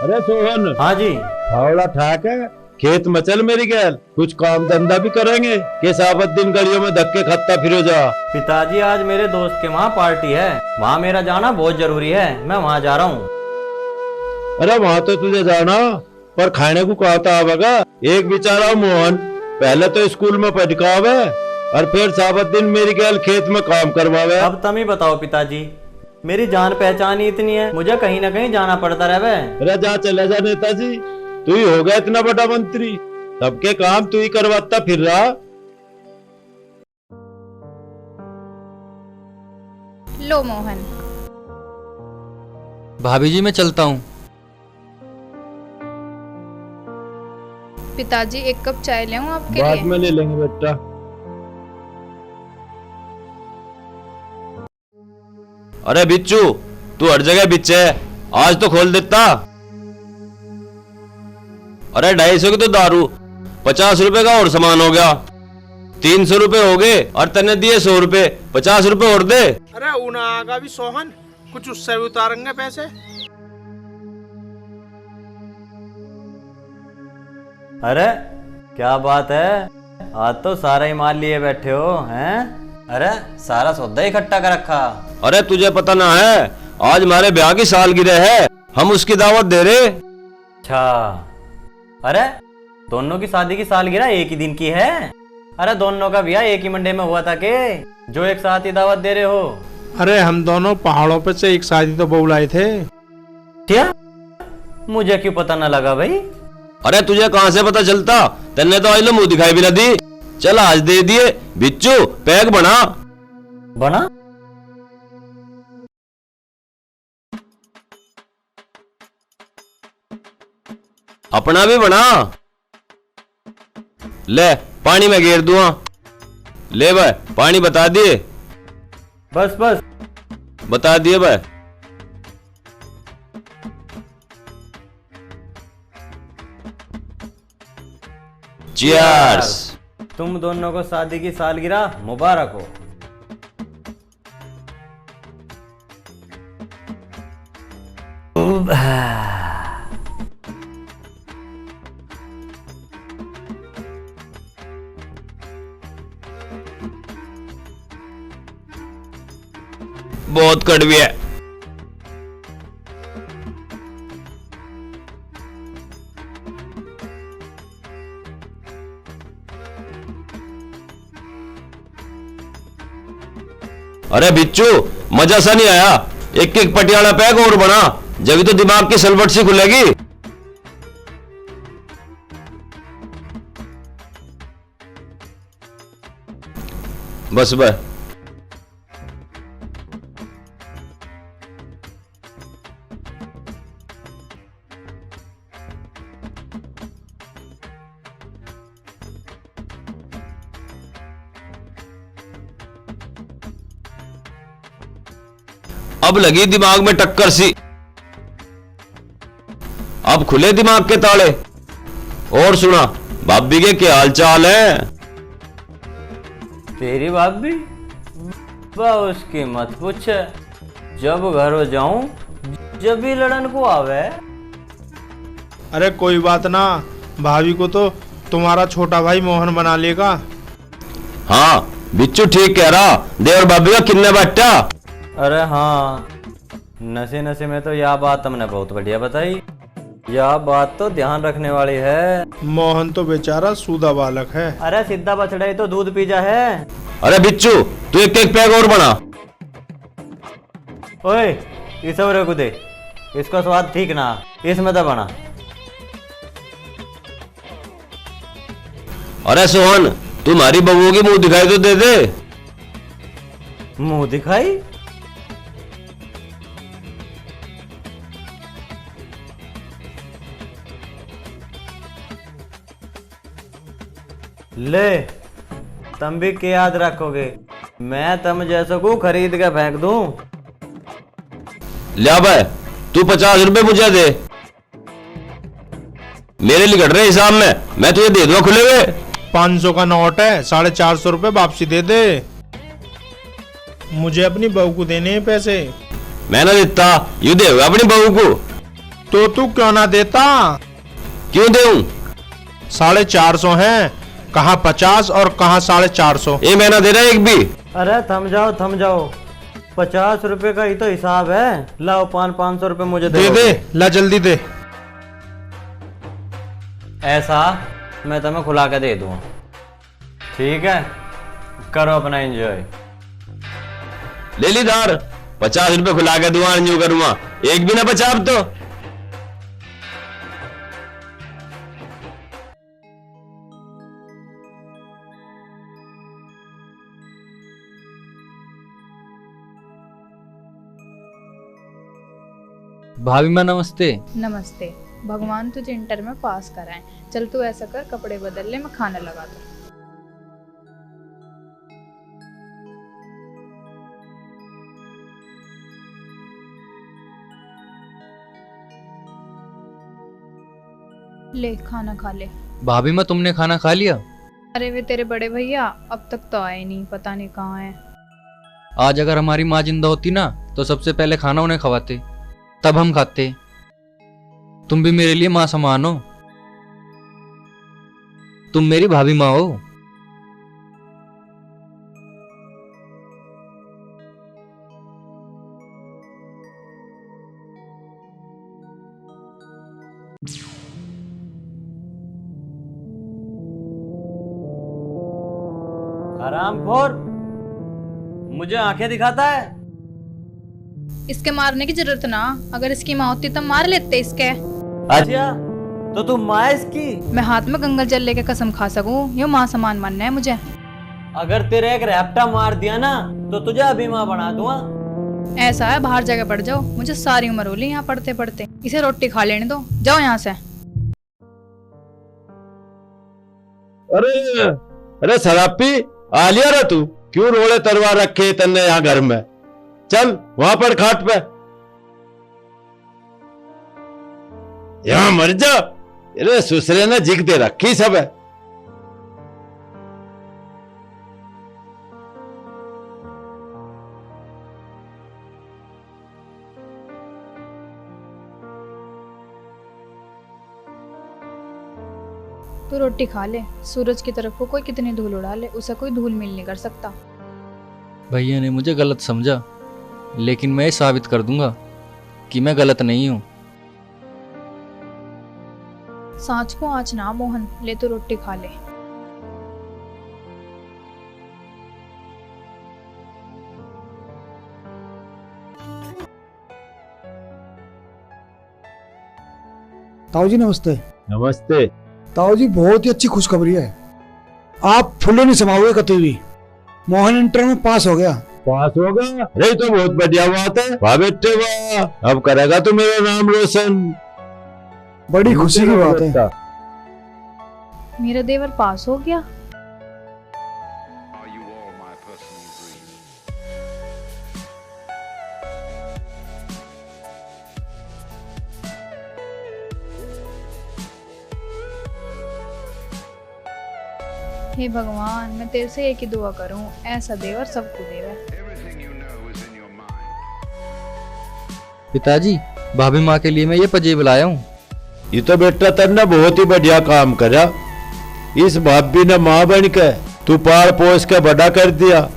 अरे सोहन, हाँ जी। फावड़ा ठाक है, खेत में चल मेरी गैल, कुछ काम धंधा भी करेंगे कि साबत दिन गलियों में धक्के खाता फिरो जा। पिताजी आज मेरे दोस्त के वहाँ पार्टी है, वहाँ मेरा जाना बहुत जरूरी है, मैं वहाँ जा रहा हूँ। अरे वहाँ तो तुझे जाना, पर खाने को कहता आवेगा। एक बेचारा मोहन पहले तो स्कूल में पढ़कावे और फिर साबत दिन मेरी गैल खेत में काम करवावे। अब तुम ही बताओ पिताजी, मेरी जान पहचान ही इतनी है, मुझे कहीं ना कहीं जाना पड़ता रहे। अरे जा चले जा नेताजी, तू ही हो गया इतना बड़ा मंत्री, सबके काम तू ही करवाता फिर रहा। लो मोहन। भाभी जी मैं चलता हूँ। पिताजी एक कप चाय ले आऊं आपके बाद लिए? में ले लेंगे बेटा। अरे बिच्चू, तू हर जगह बिच है, आज तो खोल देता। अरे 250 की तो दारू, 50 रुपए का और सामान हो गया, 300 रुपए हो गए और तने दिए 100 रुपए, 50 रुपए और दे। अरे उना आगा भी सोहन, कुछ उससे भी उतारेंगे पैसे। अरे क्या बात है, आज तो सारा ही माल लिए बैठे हो हैं? अरे सारा सौदा इकट्ठा कर रखा। अरे तुझे पता ना है, आज हमारे ब्याह की सालगिरह है, हम उसकी दावत दे रहे। अच्छा, अरे दोनों की शादी की सालगिरह एक ही दिन की है? अरे दोनों का ब्याह एक ही मंडे में हुआ था के जो एक साथ ही दावत दे रहे हो? अरे हम दोनों पहाड़ों पे से एक शादी तो बुलाए थे। क्या? मुझे क्यों पता न लगा भाई? अरे तुझे कहां से पता चलता, तेने तो आज लो मुंह दिखाई भी ना दी। चल आज दे दिए। बिच्चू पैक बना। बना? अपना भी बना। ले पानी में घेर दूंगा। ले भाई पानी बता दिए। बस बस बता दिए भाई। चीयर्स। तुम दोनों को शादी की सालगिरह मुबारक हो। बहुत कड़वी है। अरे बिच्चू मजा सा नहीं आया, एक एक पटियाला पैक और बना, जब तो दिमाग की सलवट सी खुलेगी। बस बस। अब लगी दिमाग में टक्कर सी, अब खुले दिमाग के ताले। और सुना, भाभी के क्या हाल चाल है? तेरी भाभी बा उसकी मत पूछ, जब घर हो जाऊं जब भी लड़न को आवे। अरे कोई बात ना, भाभी को तो तुम्हारा छोटा भाई मोहन बना लेगा। हाँ बिच्चू ठीक कह रहा, देवर भाभी का किन्ने बैठा। अरे हाँ, नशे नशे में तो यह बात तुमने बहुत बढ़िया बताई, यह बात तो ध्यान रखने वाली है। मोहन तो बेचारा सूदा बालक है। अरे सीधा बछड़ा ही तो दूध पी जा है। अरे बिच्चू तू एक एक पैक और बना। ओए इस को दे, इसका स्वाद ठीक ना, इसमें तो बना। अरे सोहन तुम्हारी बहू की मुंह दिखाई तो दे दे। मुंह दिखाई? ले तुम भी क्या याद रखोगे, मैं तुम जैसों को खरीद के फेंक दूं। लिया भाई तू 50 रुपए मुझे दे, मेरे लिए घट रहे हिसाब में, मैं तुझे दे दूंगा खुले हुए। 500 का नोट है, 450 रुपए वापसी दे दे। मुझे अपनी बहू को देने हैं पैसे। मैं ना देता, यू दे अपनी बहू को। तो तू क्यों ना देता? क्यों दूं? 450 है, कहाँ 50 और कहाँ 450। ये महीना दे रहा है एक भी? अरे थम जाओ। 50 रुपए का ही तो हिसाब है। लाओ 500 रुपए मुझे दे दे, ला जल्दी दे। ऐसा मैं तुम्हें खुला के दे दूँ। ठीक है, करो अपना एंजॉय। ले ली धार, 50 रुपए खुला के दुआ न्यू करूंगा, एक भी ना बचा अब तो। भाभी माँ नमस्ते। नमस्ते। भगवान तुझे इंटर में पास कराए। चल तू ऐसा कर, कपड़े बदल ले, मैं खाना लगा दूँ। ले खाना खा ले। भाभी माँ तुमने खाना खा लिया? अरे वे तेरे बड़े भैया अब तक तो आए नहीं, पता नहीं कहाँ है। आज अगर हमारी माँ जिंदा होती ना तो सबसे पहले खाना उन्हें खवाते, तब हम खाते। तुम भी मेरे लिए माँ समान हो। तुम मेरी भाभी माँ हो। हरामखोर, मुझे आंखें दिखाता है। इसके मारने की जरूरत ना, अगर इसकी माँ होती तो मार लेते इसके। अच्छा, तो तू माँ है इसकी? मैं हाथ में गंगा जल लेके कसम खा सकूं, यो माँ समान मानना है मुझे। अगर तेरे एक रैप्टा मार दिया ना तो तुझे अभी माँ बना दूंगा। ऐसा है, बाहर जगह पड़ जाओ, मुझे सारी उम्र होली यहाँ पढ़ते पढ़ते। इसे रोटी खा लेने दो, जाओ यहाँ से। अरे अरे शराबी, आ लिया रे तू? क्यों रोड़े तलवार रखे तन्ने यहाँ घर में? चल वहां पर खाट पे, यहाँ मर जा। अरे ससुरे ने जिग दे रखी सब है। तू रोटी खा ले, सूरज की तरफ को कोई कितनी धूल उड़ा ले, उसे कोई धूल मिल नहीं कर सकता। भैया ने मुझे गलत समझा, लेकिन मैं ये साबित कर दूंगा कि मैं गलत नहीं हूँ। सांच को आँच ना मोहन, ले तू रोटी खा ले। ताऊ जी नमस्ते। नमस्ते। ताऊ जी बहुत ही अच्छी खुशखबरी है, आप फूले नहीं समाओगे कभी भी। मोहन इंटर में पास हो गया। पास होगा? अरे तो बहुत बढ़िया बात है। वाह बेटे वाह, अब करेगा तो मेरा नाम रोशन। बड़ी खुशी की बात है। मेरा देवर पास हो गया। हे भगवान, मैं तेरे से एक ही दुआ करूं, ऐसा देवर सबको देवे। पिताजी, भाभी माँ के लिए मैं ये पजेब लाया हूँ। ये तो बेटा तेने बहुत ही बढ़िया काम करा। इस भाभी ने माँ बन के तू पार पोस के बड़ा कर दिया,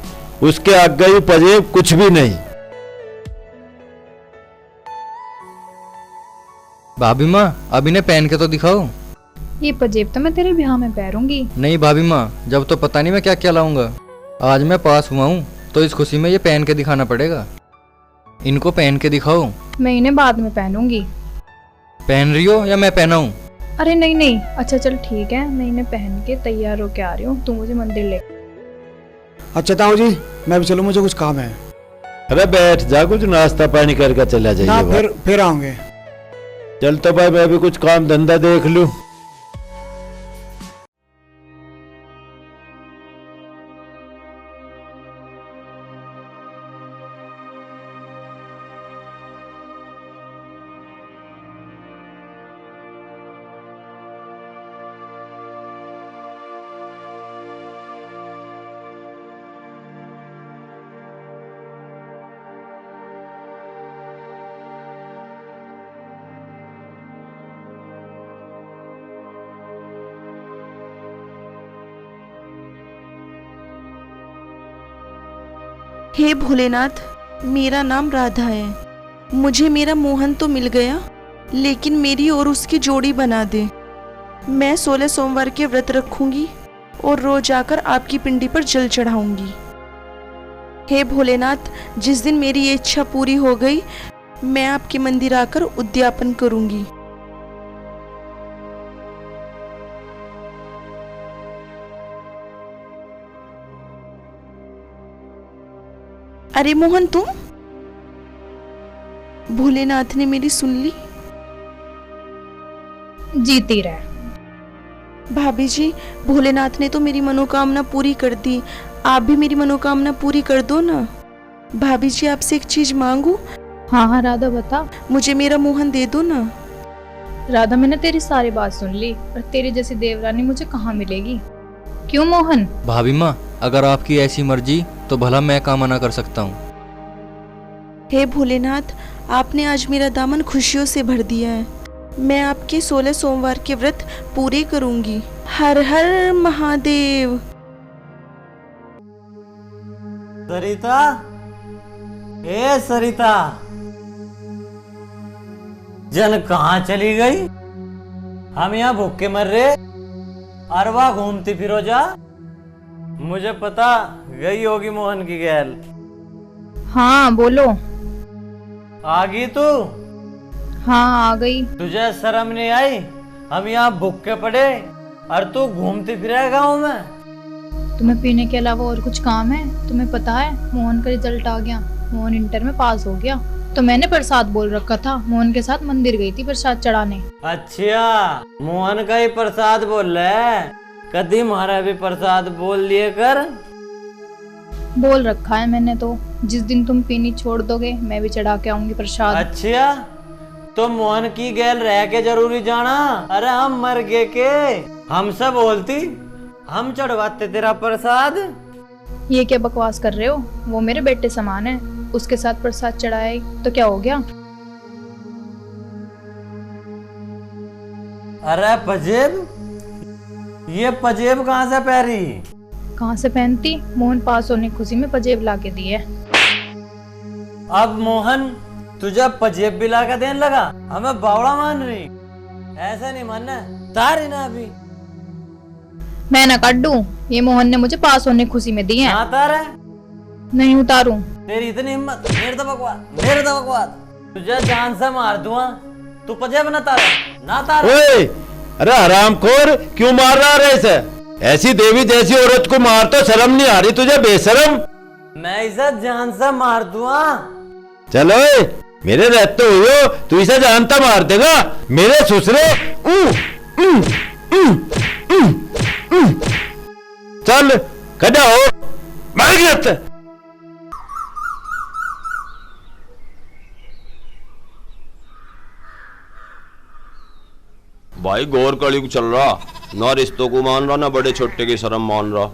उसके आगे ही पजेब कुछ भी नहीं। भाभी माँ, अब इन्हें पहन के तो दिखाओ। ये पजेब तो मैं तेरे ब्याह में पहनूंगी। नहीं भाभी माँ, जब तो पता नहीं मैं क्या क्या लाऊंगा। आज मैं पास हुआ हूँ तो इस खुशी में ये पहन के दिखाना पड़ेगा। इनको पहन के दिखाओ। मैं इन्हें बाद में पहनूंगी। पहन रही हो या मैं पहनाऊं? अरे नहीं नहीं, अच्छा चल ठीक है, मैं इन्हें पहन के तैयार होके आ रही हूँ, तू मुझे मंदिर ले। अच्छा ताऊ जी, मैं भी चलूं, मुझे कुछ काम है। अरे बैठ जा, कुछ नाश्ता पानी करके चला ना जाइए। फिर आऊंगे। चल तो भाई, मैं भी कुछ काम धंधा देख लूं। हे भोलेनाथ, मेरा नाम राधा है। मुझे मेरा मोहन तो मिल गया, लेकिन मेरी और उसकी जोड़ी बना दे। मैं 16 सोमवार के व्रत रखूंगी और रोज आकर आपकी पिंडी पर जल चढ़ाऊंगी। हे भोलेनाथ, जिस दिन मेरी ये इच्छा पूरी हो गई, मैं आपके मंदिर आकर उद्यापन करूंगी। अरे मोहन, तुम? भोलेनाथ ने मेरी सुन ली। जीती रहे। भाभी जी, भोलेनाथ ने तो मेरी मनोकामना पूरी कर दी, आप भी मेरी मनोकामना पूरी कर दो ना। भाभी जी, आपसे एक चीज मांगू? हाँ हाँ राधा बता। मुझे मेरा मोहन दे दो ना। राधा, मैंने तेरी सारी बात सुन ली, और तेरी जैसी देवरानी मुझे कहाँ मिलेगी। क्यों मोहन? भाभी माँ, अगर आपकी ऐसी मर्जी तो भला मैं काम मना कर सकता हूँ। हे भोलेनाथ, आपने आज मेरा दामन खुशियों से भर दिया है। मैं आपके 16 सोमवार के व्रत पूरे करूंगी। हर हर महादेव। सरिता, ए सरिता, जन कहाँ चली गई? हम यहाँ भूखे मर रहे, अरवा घूमती फिरो जा। मुझे पता गई होगी मोहन की गैल। हाँ बोलो। आ गई तू? हाँ आ गई। तुझे शर्म नहीं आई? हम यहाँ भूखे पड़े और तू घूमती फिरे गाँव में। तुम्हें पीने के अलावा और कुछ काम है? तुम्हें पता है मोहन का रिजल्ट आ गया, मोहन इंटर में पास हो गया। तो मैंने प्रसाद बोल रखा था, मोहन के साथ मंदिर गई थी प्रसाद चढ़ाने। अच्छा, मोहन का ही प्रसाद बोल रहा है, कभी हमारा भी प्रसाद बोल लिए कर। बोल रखा है मैंने तो, जिस दिन तुम पीनी छोड़ दोगे मैं भी चढ़ा के आऊंगी प्रसाद। अच्छा, तो मोहन की गैल रह के जरूरी जाना। अरे हम मर गए के, हमसे बोलती, हम चढ़वाते तेरा प्रसाद। ये क्या बकवास कर रहे हो? वो मेरे बेटे समान है, उसके साथ प्रसाद चढ़ाए तो क्या हो गया? अरे पजेब, ये पजेब कहाँ से पहरी? कहाँ से पहनती? मोहन पास होने की खुशी में पजेब ला के दिए। अब मोहन तुझे पजेब भी ला के देने लगा? हमें बावड़ा मान रही? ऐसा नहीं मानना, तारी ना अभी। मैं ना काट दूं, ये मोहन ने मुझे पास होने की खुशी में दिए हैं। तार है? नहीं उतारूं। तेरी इतनी हिम्मत? मेरे तो बकवास, तुझे जान से मार दूंगा। तू पजेब ना तारा, ना तारा। ओए, अरे हरामखोर, क्यों मार रहा है इसे? ऐसी देवी जैसी औरत को मार तो शर्म नहीं आ रही तुझे, बेशरम? मैं इसे जान से मार दूंगा। चलो मेरे रहते हुए तू इसे जानता मार देगा मेरे ससुरे। चल खड़ा हो, मार गया। भाई गौर कलयुग चल रहा, ना रिश्तों को मान रहा, ना बड़े छोटे की शर्म मान रहा।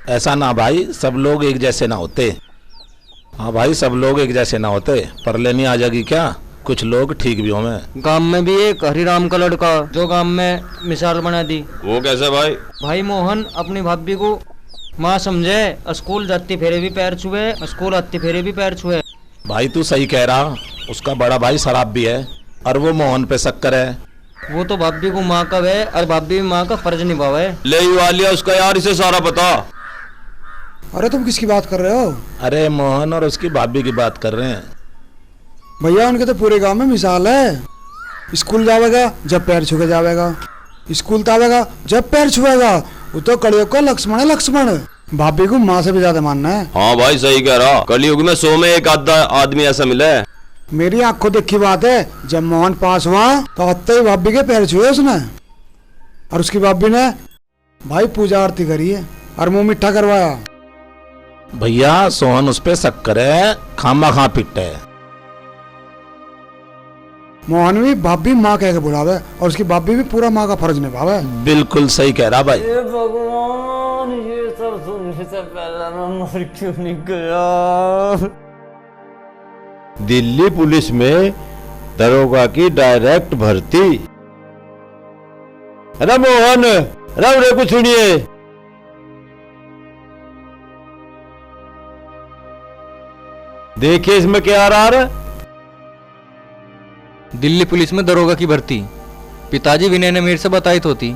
ऐसा ना भाई, सब लोग एक जैसे ना होते। हाँ भाई, सब लोग एक जैसे ना होते। पर लेनी आ जाएगी क्या? कुछ लोग ठीक भी होंगे। गांव में भी एक हरिराम का लड़का जो गांव में मिसाल बना दी। वो कैसे भाई? भाई मोहन अपनी भाभी को माँ समझे, स्कूल जाती फेरे भी पैर छुए, स्कूल आती फेरे भी पैर छुए। भाई तू सही कह रहा, उसका बड़ा भाई शराब भी है और वो मोहन पे शक्कर है। वो तो भाभी को माँ का है और भाभी माँ का फर्ज निभावे। ले वालिया उसका यार, इसे सारा पता। अरे तुम किसकी बात कर रहे हो? अरे मोहन और उसकी भाभी की बात कर रहे हैं भैया। उनके तो पूरे गांव में मिसाल है। स्कूल जावेगा जब पैर छुके जावेगा, स्कूल तावेगा जब पैर छुएगा। वो तो कलयुग का लक्ष्मण है, लक्ष्मण। भाभी को माँ से भी ज्यादा मानना है। हाँ भाई सही कह रहा, कलयुग में 100 में एक आधा आदमी ऐसा मिला है। मेरी आंखों देखी बात है, जब मोहन पास हुआ तो आते ही भाभी के पैर छुए उसने, और उसकी भाभी ने भाई पूजा आरती करी है और मुंह मिठा करवाया। भैया सोहन उस पे शक्कर है, खामा खा पिट है। मोहन भी भाभी माँ कह के बुलावे और उसकी भाभी भी पूरा माँ का फर्ज निभावे। बिल्कुल सही कह रहा भाई। ये भगवान, ये सब सुनने से पहले मैं मर क्यों नहीं गया? दिल्ली पुलिस में दरोगा की डायरेक्ट भर्ती। अरे मोहन, अरे कुछ सुनिए। देखिए इसमें क्या आ रहा है। दिल्ली पुलिस में दरोगा की भर्ती। पिताजी विनय ने मेरे से बताई तो थी।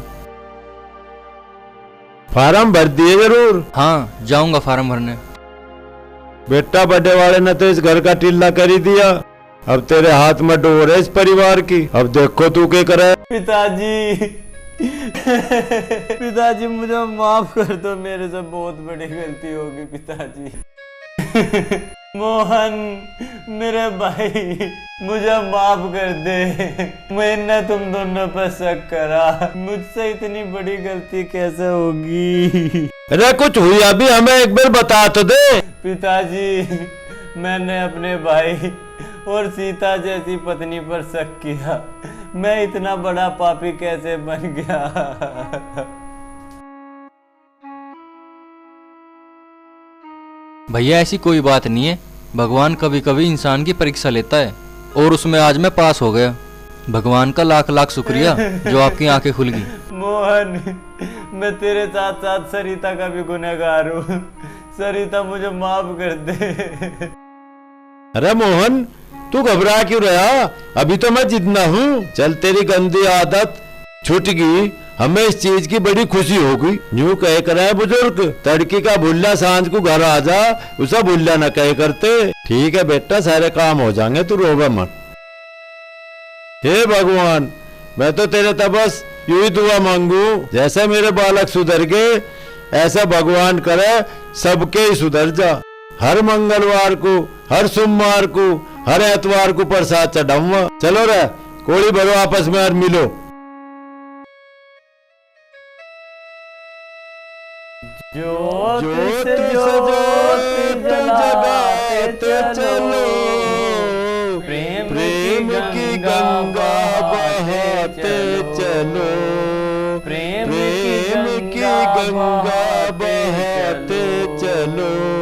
फार्म भर दिए जरूर। हाँ, जाऊंगा फार्म भरने। बेटा बड़े वाले ने तो इस घर का टिल्ला कर ही दिया, अब तेरे हाथ में डोर है इस परिवार की। अब देखो तू क्या करे। पिताजी पिताजी मुझे माफ कर दो, मेरे से बहुत बड़ी गलती होगी पिताजी। मोहन मेरे भाई, मुझे माफ कर दे। मैंने तुम दोनों पर शक करा, मुझसे इतनी बड़ी गलती कैसे होगी। अरे कुछ हुई अभी हमें एक बार बता तो दे। पिताजी मैंने अपने भाई और सीता जैसी पत्नी पर शक किया, मैं इतना बड़ा पापी कैसे बन गया। भैया ऐसी कोई बात नहीं है, भगवान कभी कभी इंसान की परीक्षा लेता है और उसमें आज मैं पास हो गया। भगवान का लाख लाख शुक्रिया जो आपकी आंखें खुल गई। मोहन मैं तेरे साथ साथ सरिता का भी गुनहगार हूँ, सरिता मुझे माफ कर दे। अरे मोहन तू घबरा क्यों रहा, अभी तो मैं जितना हूँ। चल तेरी गंदी आदत छूट गई, हमें इस चीज की बड़ी खुशी होगी। यूं कहे करे बुजुर्ग, तड़की का भुल्ला सांझ को घर आ जा, उसे भुल्ला न कहे करते। ठीक है बेटा, सारे काम हो जाएंगे, तू रोवे मत। हे भगवान, मैं तो तेरे तब बस यूं ही दुआ मांगू, जैसे मेरे बालक सुधर गए ऐसा भगवान करे सबके ही सुधर जा। हर मंगलवार को, हर सोमवार को, हर एतवार को प्रसाद चढ़ाऊंगा। चलो रे कोड़ी भरो आपस में और मिलो। ज्योत ज्योत से से ज्योत जलाते चलो, प्रेम की गंगा बहाते चलो, प्रेम की गंगा बहाते चलो।